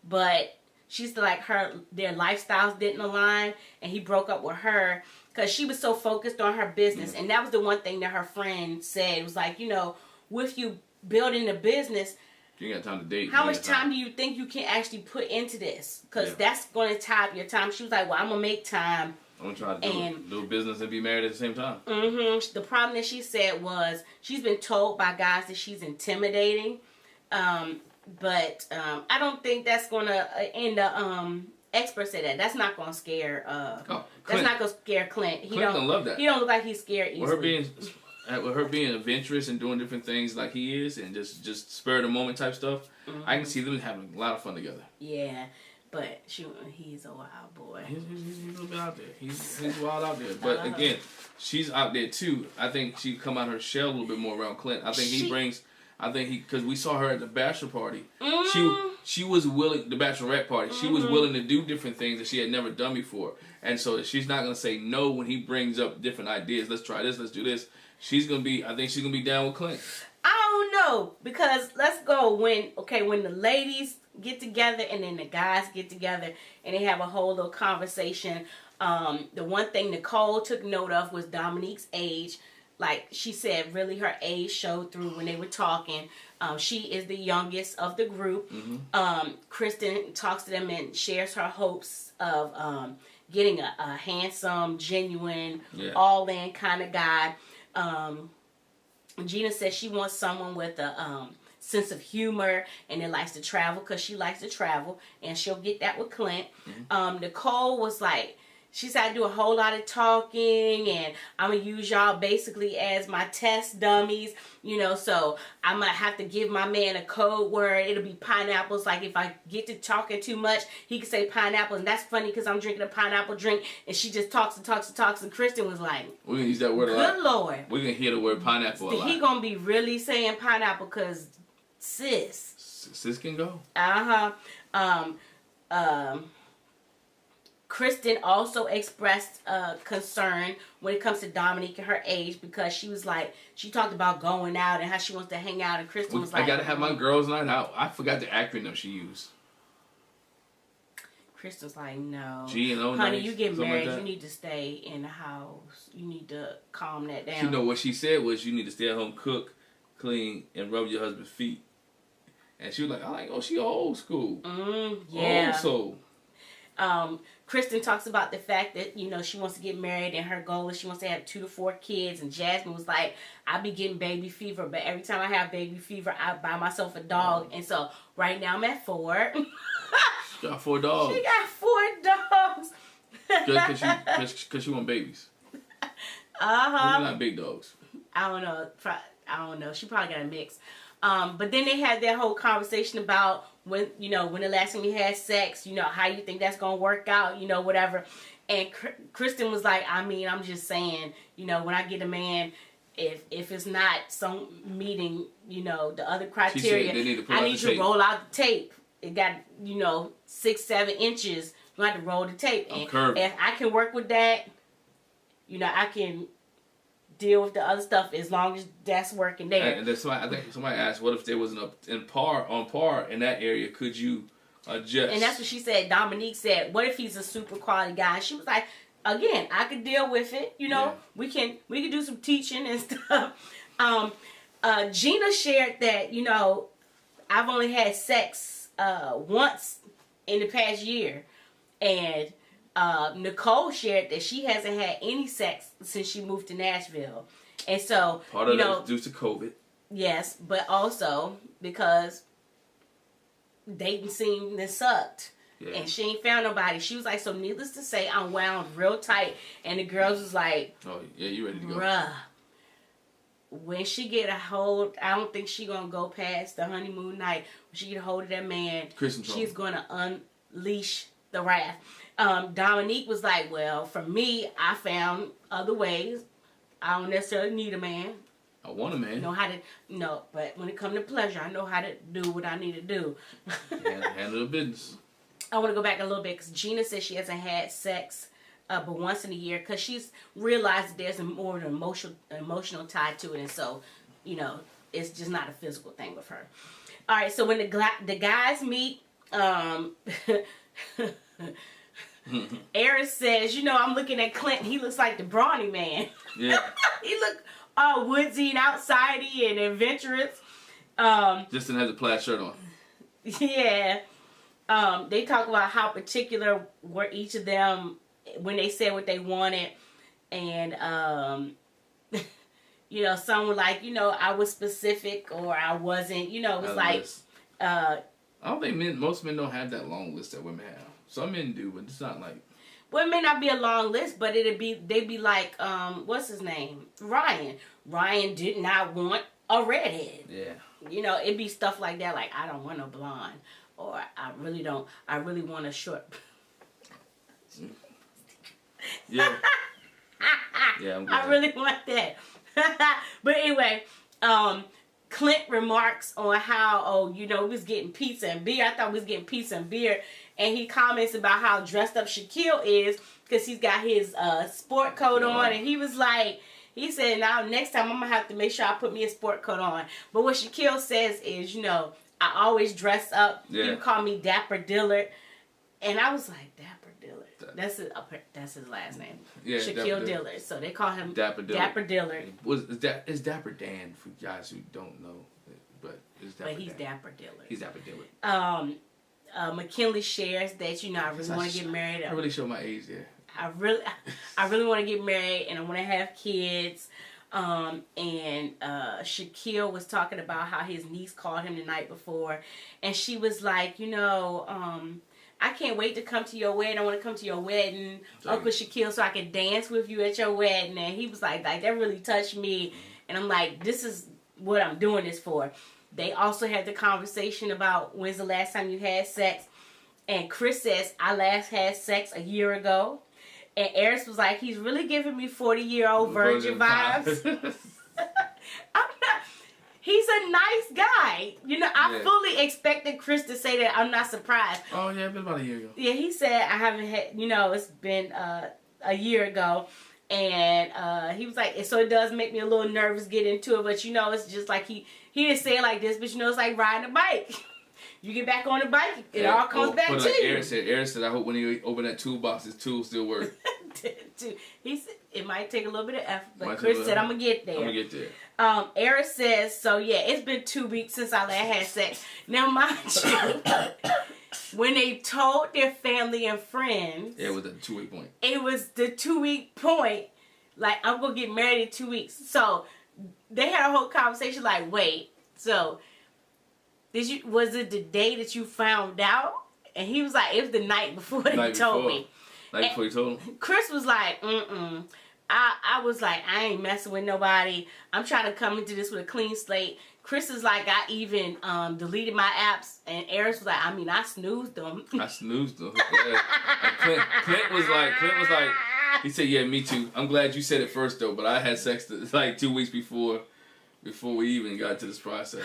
but she's like, their lifestyles didn't align, and he broke up with her because she was so focused on her business. And that was the one thing that her friend said. It was like, with you building a business, you ain't got time to date. How much time do you think you can actually put into this? Because that's going to tie up your time. She was like, well, I'm going to make time. I'm going to try to do business and be married at the same time. The problem that she said was she's been told by guys that she's intimidating. But I don't think that's going to end up... Experts say that. That's not going to scare... that's not going to scare Clint. Clint don't love that. He don't look like he's scared easily. With her being adventurous and doing different things like he is, and just spur of the moment type stuff, I can see them having a lot of fun together. Yeah, but he's a wild boy. He's a little bit out there. He's wild out there. But again, she's out there too. I think she come out her shell a little bit more around Clint. I think he brings. I think because we saw her at the Bachelor party. She was willing, the Bachelorette party. She was willing to do different things that she had never done before, and so she's not gonna say no when he brings up different ideas. Let's try this. Let's do this. She's gonna be. I think she's gonna be down with Clint. I don't know, because let's go when the ladies get together and then the guys get together and they have a whole little conversation. The one thing Nicole took note of was Dominique's age. Like she said, really her age showed through when they were talking. She is the youngest of the group. Kristen talks to them and shares her hopes of getting a handsome, genuine, all-in kind of guy. Gina says she wants someone with a sense of humor and that likes to travel, because she likes to travel, and she'll get that with Clint. Nicole was like, she said, I do a whole lot of talking, and I'm going to use y'all basically as my test dummies, you know, so I'm going to have to give my man a code word. It'll be pineapples. Like, if I get to talking too much, he can say pineapple, and that's funny because I'm drinking a pineapple drink, and she just talks and talks and talks, and Kristen was like, we're going to use that word a lot. Good Lord. We're going to hear the word pineapple a lot. He going to be really saying pineapple because sis can go. Kristen also expressed concern when it comes to Dominique and her age, because she was like, she talked about going out and how she wants to hang out, and Kristen was like, I gotta have my girls' night out. I forgot the acronym she used. Kristen's like, no, honey, you get married, you need to stay in the house. You need to calm that down. You know what she said was, you need to stay at home, cook, clean, and rub your husband's feet. And she was like, oh, she old school. Yeah. Old soul. Kristen talks about the fact that, you know, she wants to get married and her goal is she wants to have 2 to 4 kids. And Jasmine was like, I be getting baby fever, but every time I have baby fever, I buy myself a dog. And so right now I'm at 4. She got 4 dogs. She got 4 dogs. Because she want babies. Uh-huh. Not big dogs. I don't know. She probably got a mix. But then they had that whole conversation about when the last time you had sex, how you think that's going to work out, whatever. And Kristen was like, I mean, I'm just saying, when I get a man, if it's not some meeting, the other criteria, I need to roll out the tape. It got, 6-7 inches. You have to roll the tape. And if I can work with that, I can deal with the other stuff as long as that's working there. And that's why I think somebody asked, what if there was on par in that area? Could you adjust? And that's what she said. Dominique said, what if he's a super quality guy? And she was like, again, I could deal with it. We can do some teaching and stuff. Gina shared that, I've only had sex once in the past year. And Nicole shared that she hasn't had any sex since she moved to Nashville. And so, part of that is due to COVID. Yes, but also because dating seemed to sucked. Yeah. And she ain't found nobody. She was like, so needless to say, I'm wound real tight. And the girls was like, oh, yeah, you ready to go? Bruh. When she get a hold, I don't think she gonna go past the honeymoon night. When she get a hold of that man, she's gonna unleash the wrath. Dominique was like, well, for me, I found other ways. I don't necessarily need a man. I want a man. Know how to, but when it comes to pleasure, I know how to do what I need to do. Handle the business. I want to go back a little bit because Gina says she hasn't had sex but once in a year because she's realized that there's more of an emotional tie to it. And so, it's just not a physical thing with her. All right, so when the guys meet, Eris says, I'm looking at Clint. He looks like the brawny man. Yeah. He look all woodsy and outsidey and adventurous. Just didn't have the plaid shirt on. Yeah. They talk about how particular were each of them when they said what they wanted. And, some were like, I was specific or I wasn't. It was like... I don't think most men don't have that long list that women have. Some men do, but it's not like... Well, it may not be a long list, but they'd be like, what's his name? Ryan. Ryan did not want a redhead. Yeah. It'd be stuff like that, like, I don't want a blonde. Or, I really want a short... Yeah. Yeah, I'm I really want that. But anyway, Clint remarks on how, we was getting pizza and beer. I thought we was getting pizza and beer. And he comments about how dressed up Shaquille is because he's got his sport coat on. And he was like, he said, now next time I'm going to have to make sure I put me a sport coat on. But what Shaquille says is, I always dress up. Yeah. People call me Dapper Dillard. And I was like, Dapper Dillard. That's his last name. Yeah, Shaquille Dillard. So they call him Dapper Dillard. It's Dapper Dan for guys who don't know. But he's Dapper Dillard. He's Dapper Dillard. McKinley shares that, I really want to get married. I really show my age there. I really want to get married and I want to have kids. And Shaquille was talking about how his niece called him the night before. And she was like, I can't wait to come to your wedding. I want to come to your wedding, Uncle Shaquille, so I can dance with you at your wedding. And he was like that really touched me. And I'm like, this is what I'm doing this for. They also had the conversation about when's the last time you had sex. And Chris says, I last had sex a year ago. And Eris was like, he's really giving me 40-year-old virgin vibes. He's a nice guy. I fully expected Chris to say that. I'm not surprised. Oh, yeah, it's been about a year ago. Yeah, he said, I haven't had, it's been a year ago. And he was like, so it does make me a little nervous getting into it. But, it's just like he didn't say it like this, but, it's like riding a bike. You get back on the bike, it all comes back to you. Eris said, I hope when he open that toolbox, his tools still work. He said it might take a little bit of effort, but Chris said, I'm going to get there. I'm going to get there. Eris says, so yeah, it's been 2 weeks since I last had sex. Now, mind you, when they told their family and friends. Yeah, it was the 2-week point. It was the 2-week point. Like, I'm going to get married in 2 weeks. So, they had a whole conversation like, wait, so was it the day that you found out? And he was like, it was the night before they told me. Night before you told him? Chris was like, I was like, I ain't messing with nobody. I'm trying to come into this with a clean slate. Chris is like, I even deleted my apps. And Eris was like, I snoozed them. I snoozed them. Yeah. And Clint was like, he said, yeah, me too. I'm glad you said it first though, but I had sex like 2 weeks before we even got to this process.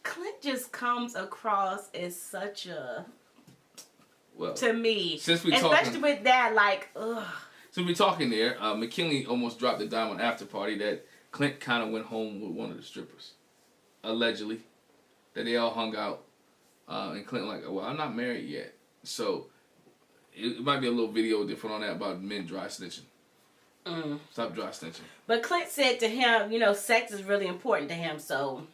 Clint just comes across as such a, to me, especially with that, like, ugh. Since we're talking there, McKinley almost dropped the dime on after party that Clint kind of went home with one of the strippers, allegedly, that they all hung out, and Clint like, well, I'm not married yet, so it might be a little video different on that about men dry snitching. Stop dry snitching. But Clint said to him, sex is really important to him, so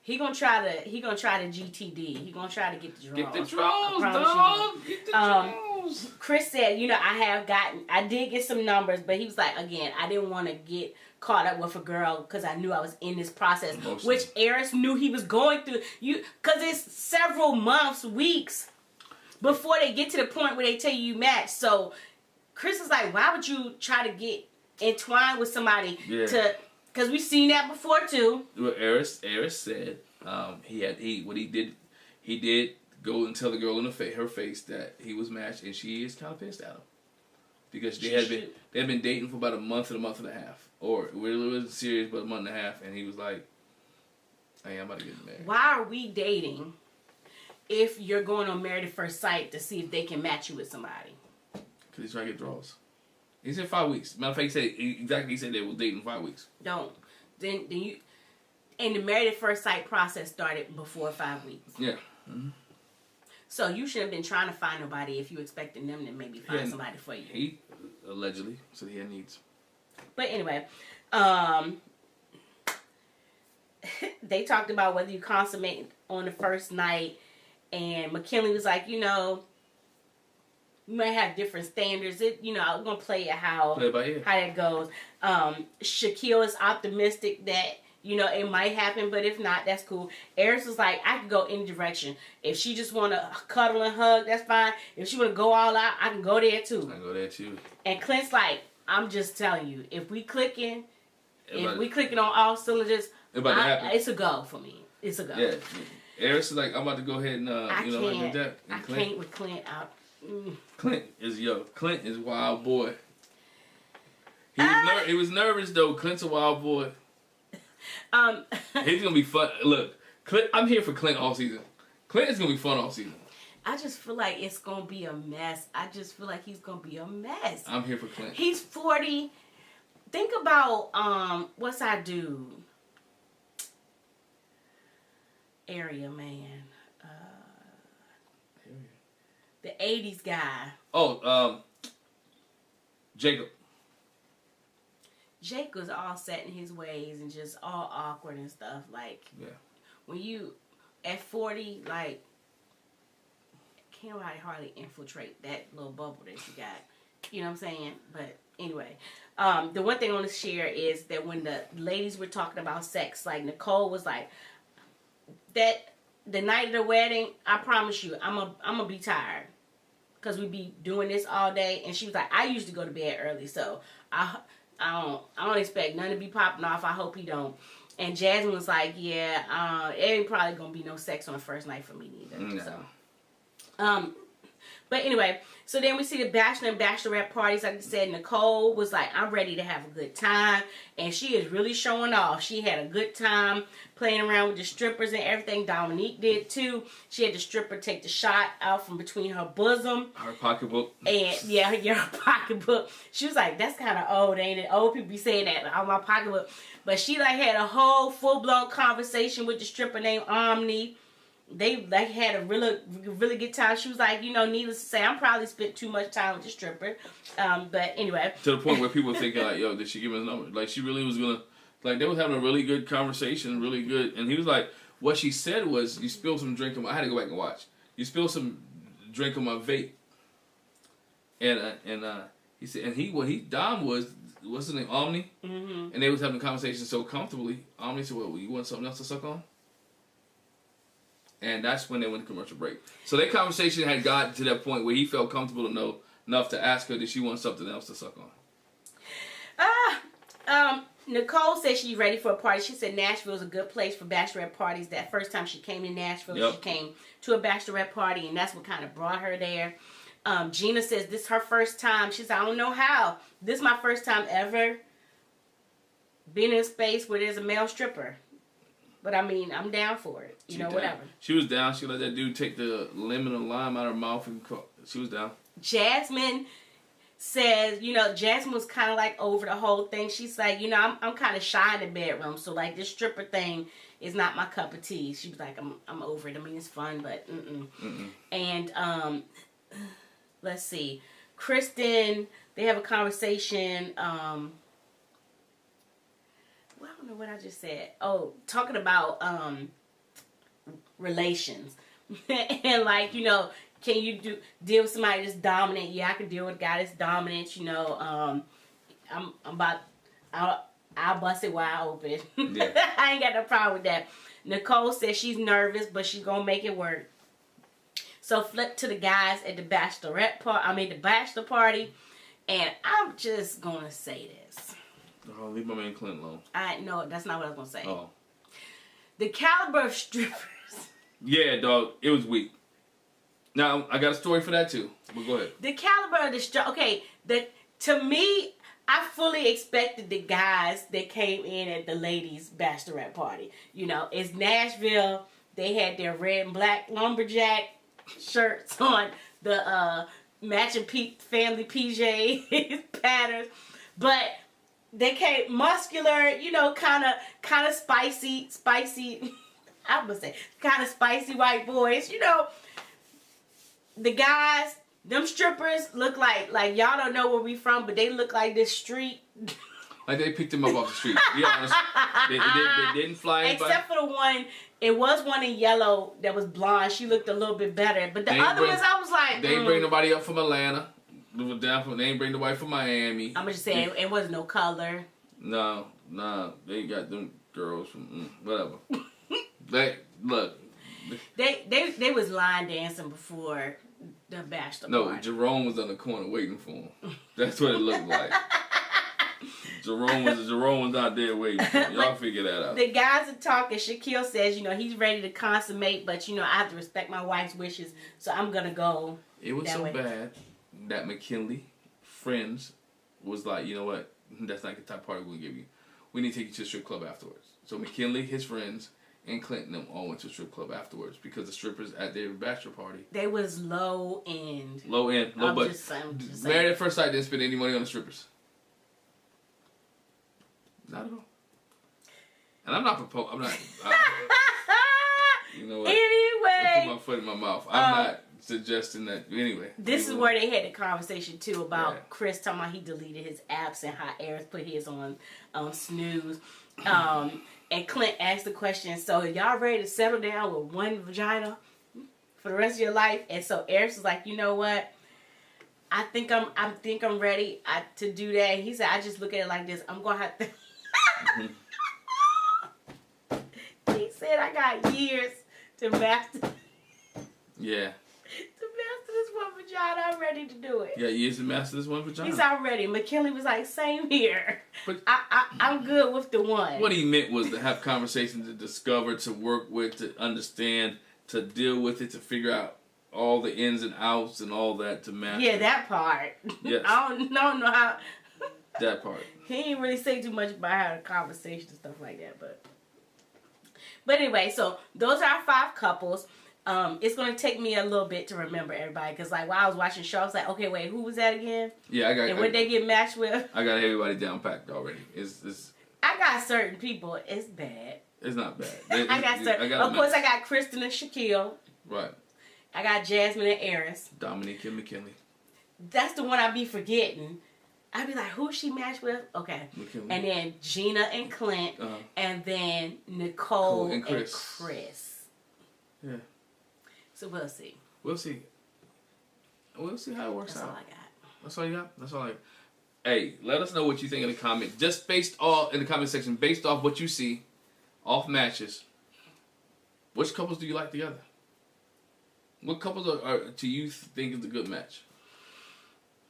he gonna try to GTD. He gonna try to get the draws. Get the draws, dog. Get the draws. Chris said, I did get some numbers, but he was like, again, I didn't want to get caught up with a girl because I knew I was in this process, which Eris knew he was going through. Because it's several months, weeks before they get to the point where they tell you match. So Chris is like, why would you try to get entwined with somebody because we've seen that before too. Well, Eris said he did go and tell the girl in her face that he was matched, and she is kind of pissed at him because they had been dating for about a month and a half, or it wasn't serious, but a month and a half, and he was like, "Hey, I'm about to get married." Why are we dating if you're going on Married at First Sight to see if they can match you with somebody? Because he's trying to get draws. He said 5 weeks. Matter of fact, he said they were dating 5 weeks. Then you, and the Married at First Sight process started before 5 weeks. Yeah. Mm-hmm. So you shouldn't have been trying to find nobody if you expecting them to maybe find somebody for you. He allegedly said he had needs. But anyway, they talked about whether you consummate on the first night, and McKinley was like, you might have different standards. I'm gonna play it how that goes. Shaquille is optimistic that it might happen, but if not, that's cool. Eris was like, I can go any direction. If she just want to cuddle and hug, that's fine. If she want to go all out, I can go there too. And Clint's like, I'm just telling you, if we clicking on all cylinders, it's a go for me. It's a go. Yeah. Eris is like, I'm about to go ahead and I can't with Clint out. Clint is wild boy. He was nervous though. Clint's a wild boy. He's gonna be fun. Look, Clint. I'm here for Clint all season. Clint is gonna be fun all season. I just feel like it's gonna be a mess. I just feel like he's gonna be a mess. I'm here for Clint. He's 40. Think about what's our dude? Area man. The 80s guy. Oh, Jacob. Jake was all set in his ways and just all awkward and stuff. Like, when you at 40, like, can't hardly infiltrate that little bubble that you got. You know what I'm saying? But anyway, the one thing I want to share is that when the ladies were talking about sex, like Nicole was like, that the night of the wedding, I promise you, I'm gonna be tired because we be doing this all day. And she was like, I usually go to bed early, so I don't expect none to be popping off. I hope he don't. And Jasmine was like, yeah, it ain't probably gonna be no sex on the first night for me neither. No. So, but anyway, so then we see the Bachelor and Bachelorette parties. Like I said, Nicole was like, I'm ready to have a good time. And she is really showing off. She had a good time playing around with the strippers and everything. Dominique did too. She had the stripper take the shot out from between her bosom. Her pocketbook. And yeah, her pocketbook. She was like, that's kind of old, ain't it? Old people be saying that on my pocketbook. But she like had a whole full-blown conversation with the stripper named Omni. They like had a really good time. She was like, you know, needless to say, I'm probably spent too much time with the stripper. But anyway. To the point where people thinking like, yo, did she give him his number? Like she really was gonna, like they was having a really good conversation, really good. And he was like, what she said was, you spilled some drink on my, I had to go back and watch. You spilled some drink on my vape. And he said, and what Dom was, what's his name, Omni? Mm-hmm. And they was having a conversation so comfortably. Omni said, well, you want something else to suck on? And that's when they went to commercial break. So their conversation had gotten to that point where he felt comfortable enough to ask her, did she want something else to suck on? Nicole said she's ready for a party. She said Nashville is a good place for bachelorette parties. That first time she came to Nashville, she came to a bachelorette party, and that's what kind of brought her there. Gina says this is her first time. She said, I don't know how. This is my first time ever being in a space where there's a male stripper. But I mean, I'm down for it. You know, whatever. She was down. She let that dude take the lemon and lime out of her mouth. And she was down. Jasmine says, you know, Jasmine was kind of like over the whole thing. She's like, you know, I'm kind of shy in the bedroom. So like this stripper thing is not my cup of tea. She was like, I'm over it. I mean, it's fun, but And let's see. Kristen, they have a conversation. Well, I don't know what I just said. Oh, talking about relations. And like, you know, can you deal with somebody that's dominant? Yeah, I can deal with a guy that's dominant, you know. I'll bust it wide open. Yeah. I ain't got no problem with that. Nicole says she's nervous, but she's gonna make it work. So flip to the guys at the bachelorette party. The bachelor party. And I'm just gonna say this. Oh, leave my man Clint alone. No, that's not what I was gonna say. Oh. The caliber of strippers. Yeah, dog. It was weak. Now, I got a story for that too. But go ahead. The caliber of the stripper. Okay, to me, I fully expected the guys that came in at the ladies' bachelorette party. You know, it's Nashville. They had their red and black lumberjack shirts on, the matching family PJ patterns, but they came muscular, you know, kind of spicy. I would say kind of spicy white boys. You know, the guys, them strippers look like y'all don't know where we from, but they look like this street. Like they picked them up off the street. Be honest, they didn't fly anybody. Except for the one. It was one in yellow that was blonde. She looked a little bit better, but the other ones, I was like, they ain't bring nobody up from Atlanta. They ain't bring nobody from Miami. I'm just saying, it wasn't no color. No, they got them girls from whatever. Look. They was line dancing before the bachelor party. No, Jerome was on the corner waiting for him. That's what it looked like. Jerome was out there waiting for him. Y'all figure that out. The guys are talking. Shaquille says, you know, he's ready to consummate, but you know, I have to respect my wife's wishes, so I'm gonna go. It was so bad that McKinley friends was like, you know what? that's not the type of party we'll give you. We need to take you to a strip club afterwards. So McKinley, his friends, and Clint and them all went to a strip club afterwards because the strippers at their bachelor party. They was low end. Low end, low budget. Married at first sight didn't spend any money on the strippers. Not at all. And I'm not proposing. I'm not. You know what? Anyway. I put my foot in my mouth. I'm not suggesting that. Anyway. This is where they had the conversation too about Chris talking about he deleted his apps and how Eris put his on snooze. And Clint asked the question, so y'all ready to settle down with one vagina for the rest of your life? And so Eris was like, you know what? I think I'm ready to do that. He said, I just look at it like this. I'm gonna have to. He said, I got years to master. Yeah. To master this one vagina, I'm ready to do it. Yeah, years to master this one vagina. He said, I'm ready. McKinley was like, same here. But I'm good with the one. What he meant was to have conversations, to discover, to work with, to understand, to deal with it, to figure out all the ins and outs and all that to master. Yeah, that part. Yes. I don't know how. That part. He didn't really say too much about how the conversation and stuff like that, but anyway, so those are our 5 couples. It's gonna take me a little bit to remember everybody because like while I was watching the show, I was like, okay, wait, who was that again? Yeah, I got. And what they get matched with? I got everybody down packed already. It's. I got certain people. It's bad. It's not bad. I got certain. Of course, I got Kristen and Shaquille. Right. I got Jasmine and Eris. Dominique and McKinley. That's the one I be forgetting. I'd be like, who's she matched with? Okay. McKinley. And then Gina and Clint. And then Nicole and Chris. Yeah. So we'll see. We'll see. We'll see how it works out. That's all I got. That's all you got? That's all I got. Hey, let us know what you think in the comment. Just based off, in the comment section, based off what you see, off matches, which couples do you like together? What couples are do you think is a good match?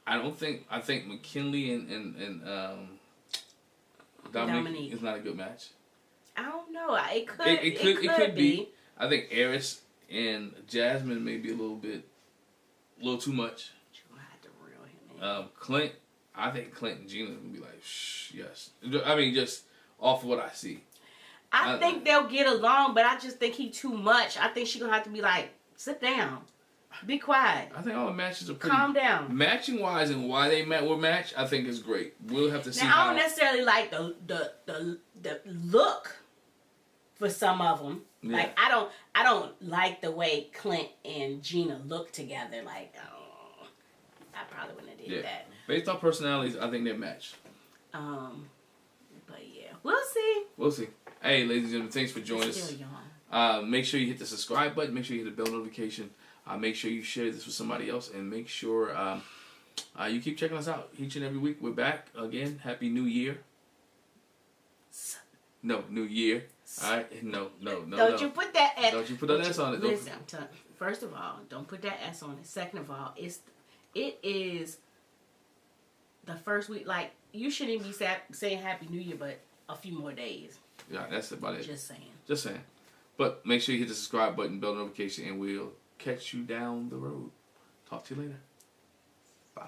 I think McKinley and Dominique is not a good match. I don't know. It could be. I think Eris and Jasmine may be a little too much. You're gonna have to reel him in. Clint, I think Clint and Gina would be like, shh, yes. I mean, just off of what I see. I think they'll get along, but I just think he too much. I think she's gonna have to be like, sit down. Be quiet. I think all the matches are pretty... Calm down. Matching wise and why they were matched, I think is great. We'll have to see. Now, I don't necessarily like the look for some of them. Yeah. Like I don't like the way Clint and Gina look together. Like, oh, I probably wouldn't have did that. Based on personalities, I think they're matched. But yeah, we'll see. We'll see. Hey, ladies and gentlemen, thanks for joining us. Make sure you hit the subscribe button. Make sure you hit the bell notification. Make sure you share this with somebody else, and make sure you keep checking us out each and every week. We're back again. Happy New Year. No, New Year. All right. No. Don't you put that S. Don't you put that S on it. Listen, I'm telling you, first of all, don't put that S on it. Second of all, it is the first week. Like, you shouldn't be saying Happy New Year, but a few more days. Yeah, that's about it. Just saying. Just saying. But make sure you hit the subscribe button, bell notification, and we'll catch you down the road. Talk to you later. Bye.